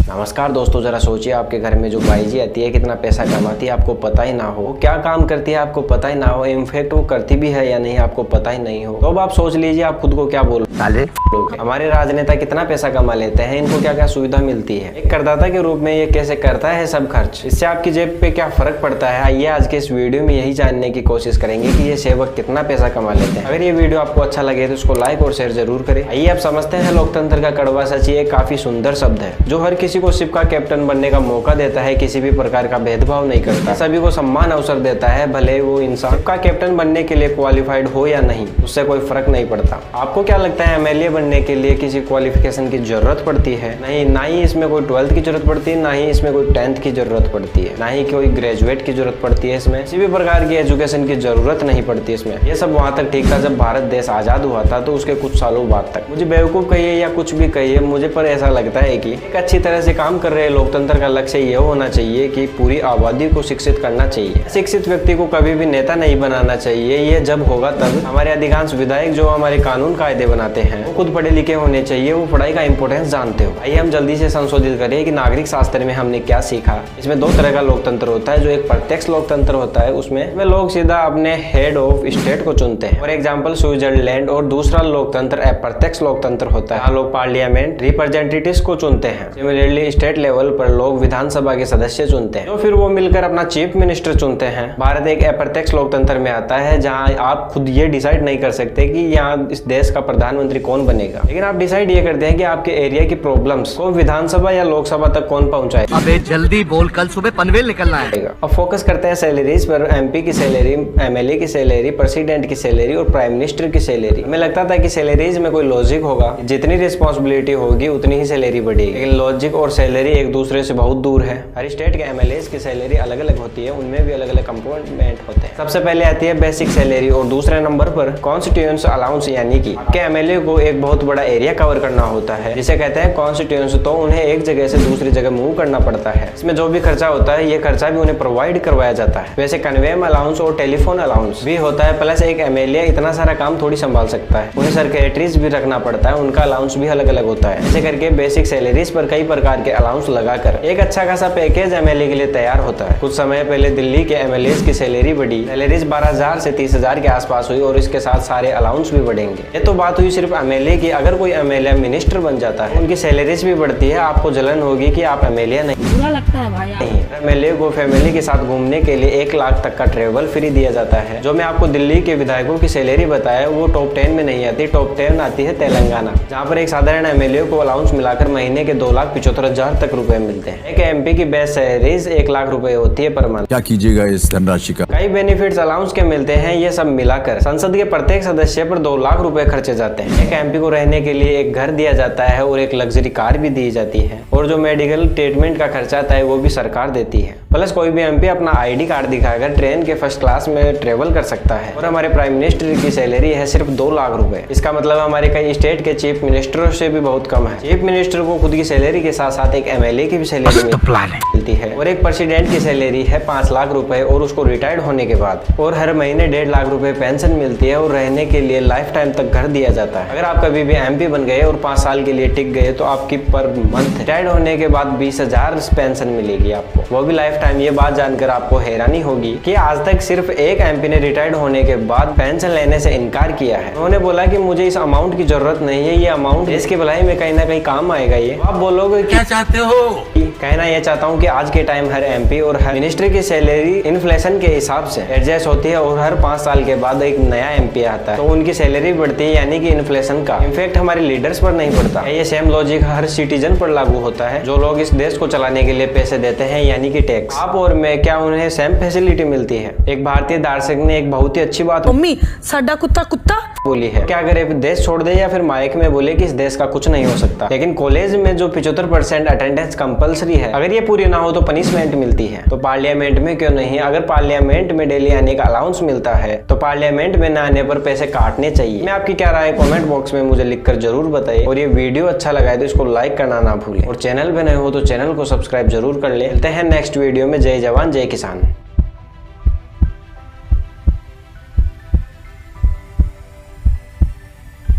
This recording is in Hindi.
नमस्कार दोस्तों, जरा सोचिए आपके घर में जो बाई जी आती है कितना पैसा कमाती है आपको पता ही ना हो, क्या काम करती है आपको पता ही ना हो, इनफैक्ट वो करती भी है या नहीं आपको पता ही नहीं हो। तो अब आप सोच लीजिए आप खुद को क्या बोल हमारे राजनेता कितना पैसा कमा लेते हैं, इनको क्या क्या सुविधा मिलती है, एक करदाता के रूप में ये कैसे करता है सब खर्च, इससे आपकी जेब पे क्या फर्क पड़ता है। आइए आज के इस वीडियो में यही जानने की कोशिश करेंगे कि ये सेवक कितना पैसा कमा लेते हैं। अगर ये वीडियो आपको अच्छा लगे तो इसको लाइक और शेयर जरूर करें। आइए आप समझते हैं लोकतंत्र का कड़वा सच ये काफी सुंदर शब्द है जो हर किसी को शिप का कैप्टन बनने का मौका देता है, किसी भी प्रकार का भेदभाव नहीं करता, सभी को सम्मान अवसर देता है, भले वो इंसान शिप का कैप्टन बनने के लिए क्वालिफाइड हो या नहीं, उससे कोई फर्क नहीं पड़ता। आपको क्या लगता है एमएलए बनने के लिए किसी क्वालिफिकेशन की जरूरत पड़ती है? नहीं, ना ही इसमें कोई 12th की जरूरत पड़ती है, ना ही इसमें कोई 10th की जरूरत पड़ती है, ना ही कोई ग्रेजुएट की जरूरत पड़ती है, इसमें किसी भी प्रकार की एजुकेशन की जरूरत नहीं पड़ती इसमें। ये सब वहां तक ठीक था जब भारत देश आजाद हुआ था, तो उसके कुछ सालों बाद तक। मुझे बेवकूफ कहिए या कुछ भी कहिए, मुझे पर ऐसा लगता है कि एक अच्छी तरह से काम कर रहे लोकतंत्र का लक्ष्य यह होना चाहिए कि पूरी आबादी को शिक्षित करना चाहिए। शिक्षित व्यक्ति को कभी भी नेता नहीं बनाना चाहिए। ये जब होगा तब हमारे अधिकांश विधायक जो हमारे कानून कायदे बनाते हैं वो खुद पढ़े लिखे होने चाहिए, वो पढ़ाई का इंपोर्टेंस जानते हो। आइए हम जल्दी से संशोधित करें कि नागरिक शास्त्र में हमने क्या सीखा। इसमें दो तरह का लोकतंत्र होता है, जो एक प्रत्यक्ष लोकतंत्र होता है उसमें लोग सीधा अपने हेड ऑफ स्टेट को चुनते हैं, फॉर एग्जाम्पल स्विट्जरलैंड। और दूसरा लोकतंत्र अप्रत्यक्ष लोकतंत्र होता है, जहाँ लोग पार्लियामेंट रिप्रेजेंटेटिव्स को चुनते हैं। सिमिलरली स्टेट लेवल पर लोग विधानसभा के सदस्य चुनते हैं, तो फिर वो मिलकर अपना चीफ मिनिस्टर चुनते हैं। भारत एक अप्रत्यक्ष लोकतंत्र में आता है, जहां आप खुद ये डिसाइड नहीं कर सकते कि यहाँ इस देश का प्रधानमंत्री कौन बनेगा, लेकिन आप डिसाइड ये करते हैं कि आपके एरिया की प्रॉब्लम्स को विधानसभा या लोकसभा तक कौन पहुंचाए। अबे जल्दी बोल, कल सुबह पनवेल निकलना है। अब फोकस करते हैं सैलरीज पर। एमपी की सैलरी, एमएलए की सैलरी, प्रेसिडेंट की सैलरी और प्राइम मिनिस्टर की सैलरी। हमें लगता था कि सैलरीज में कोई लॉजिक होगा, जितनी रिस्पॉन्सिबिलिटी होगी उतनी ही सैलरी बढ़ेगी, लेकिन लॉजिक और सैलरी एक दूसरे से बहुत दूर है। हर स्टेट के एमएलए की सैलरी अलग अलग होती है, उनमें भी अलग अलग कंपोनेंट होते हैं। सबसे पहले आती है बेसिक सैलरी और दूसरे नंबर पर कॉन्स्टिट्यूएंसी अलाउंस, यानी कि आपके एमएलए को एक बहुत बड़ा एरिया कवर करना होता है, जिसे कहते हैं कॉन्स्टिट्यूएंसी। तो उन्हें एक जगह से दूसरी जगह मूव करना पड़ता है। इसमें जो भी खर्चा होता है ये खर्चा भी उन्हें प्रोवाइड करवाया जाता है। वैसे कन्वेम अलाउंस और टेलीफोन अलाउंस भी होता है। प्लस एक एमएलए इतना सारा काम थोड़ी संभाल सकता है, उन्हें सेक्रेटरीज भी रखना पड़ता है, उनका अलाउंस भी अलग अलग होता है। ऐसे करके बेसिक सैलरीज पर कई प्रकार के अलाउंस लगाकर एक अच्छा खासा पैकेज एमएलए के लिए तैयार होता है। कुछ समय पहले दिल्ली के एमएलए की सैलरी बढ़ी, सैलरीज 12,000 से 30,000 के आसपास हुई और इसके साथ सारे अलाउंस भी बढ़ेंगे। ये तो बात हुई सिर्फ एमएलए की। अगर कोई एमएलए मिनिस्टर बन जाता है उनकी सैलरीज भी बढ़ती है। आपको जलन होगी कि आप एमएलए नहीं, बुरा लगता है भाई। एमएलए को फैमिली के साथ घूमने के लिए 1 लाख तक का ट्रेवल फ्री दिया जाता है। जो मैं आपको दिल्ली के विधायकों की सैलरी बताया वो टॉप 10 में नहीं आती, टॉप 10 आती है तेलंगाना, जहाँ पर एक साधारण एमएलए को अलाउंस मिलाकर महीने के 2,75,000 तक रुपए मिलते हैं। एक एमपी की बेस्ट सैलरीज 1 लाख रुपए होती है पर मंथ। क्या कीजिएगा इस धनराशि का? कई बेनिफिट्स अलाउंस के मिलते हैं, ये सब मिलाकर संसद के प्रत्येक सदस्य पर 2 लाख रुपए खर्चे जाते हैं। एक एमपी को रहने के लिए एक घर दिया जाता है और एक लग्जरी कार भी दी जाती है, और जो मेडिकल ट्रीटमेंट का खर्चा आता है वो भी सरकार देती है। प्लस कोई भी एमपी अपना आईडी कार्ड दिखाकर ट्रेन के फर्स्ट क्लास में ट्रेवल कर सकता है। और हमारे प्राइम मिनिस्टर की सैलरी है सिर्फ 2 लाख रुपए। इसका मतलब हमारे कई स्टेट के चीफ मिनिस्टरों से भी बहुत कम है। चीफ मिनिस्टर को खुद की सैलरी के साथ साथ एक एमएलए की भी सैलरी मिलती है, और एक प्रेसिडेंट की सैलरी है 5 लाख रुपए और उसको रिटायर्ड होने के बाद, और हर महीने 1.5 लाख रुपए पेंशन मिलती है, और रहने के लिए लाइफ टाइम तक घर दिया जाता है। अगर आप कभी भी एमपी बन गए और 5 साल के लिए टिक गए तो आपकी पर मंथ रिटायर्ड होने के बाद 20,000 पेंशन मिलेगी आपको, वो भी लाइफ टाइम। ये बात जानकर आपको हैरानी होगी कि आज तक सिर्फ एक एमपी ने रिटायर्ड होने के बाद पेंशन लेने से इनकार किया है। उन्होंने बोला कि मुझे इस अमाउंट की जरूरत नहीं है, ये अमाउंट देश की भलाई में कहीं ना कहीं काम आएगा। ये आप बोलोगे क्या चाहते हो? कहना यह चाहता हूँ कि आज के टाइम हर एमपी और हर मिनिस्टर की सैलरी इन्फ्लेशन के हिसाब से एडजस्ट होती है, और हर 5 साल के बाद एक नया एमपी आता है तो उनकी सैलरी बढ़ती है, यानी कि इन्फ्लेशन का इम्पैक्ट हमारे लीडर्स पर नहीं पड़ता। ये सेम लॉजिक हर सिटीजन पर लागू होता है जो लोग इस देश को चलाने के लिए पैसे देते हैं, यानी कि टैक्स। आप और मैं, क्या उन्हें सेम फैसिलिटी मिलती है? एक भारतीय दार्शनिक ने एक बहुत ही अच्छी बात मम्मी साडा कुत्ता कुत्ता बोली है, क्या करे देश छोड़ दे या फिर माइक में बोले कि इस देश का कुछ नहीं हो सकता। लेकिन कॉलेज में जो 75% अटेंडेंस कंपलसरी है, अगर ये पूरी ना हो तो पनिशमेंट मिलती है। तो पार्लियामेंट में क्यों नहीं? अगर पार्लियामेंट में डेली आने का अलाउंस मिलता है तो पार्लियामेंट में न आने पर पैसे काटने चाहिए। मैं आपकी क्या राय कमेंट बॉक्स में मुझे लिखकर जरूर बताइए, और ये वीडियो अच्छा लगा है तो इसको लाइक करना ना भूलें, और चैनल पे नए हो तो चैनल को सब्सक्राइब जरूर कर ले। मिलते हैं नेक्स्ट वीडियो में। जय जवान जय किसान।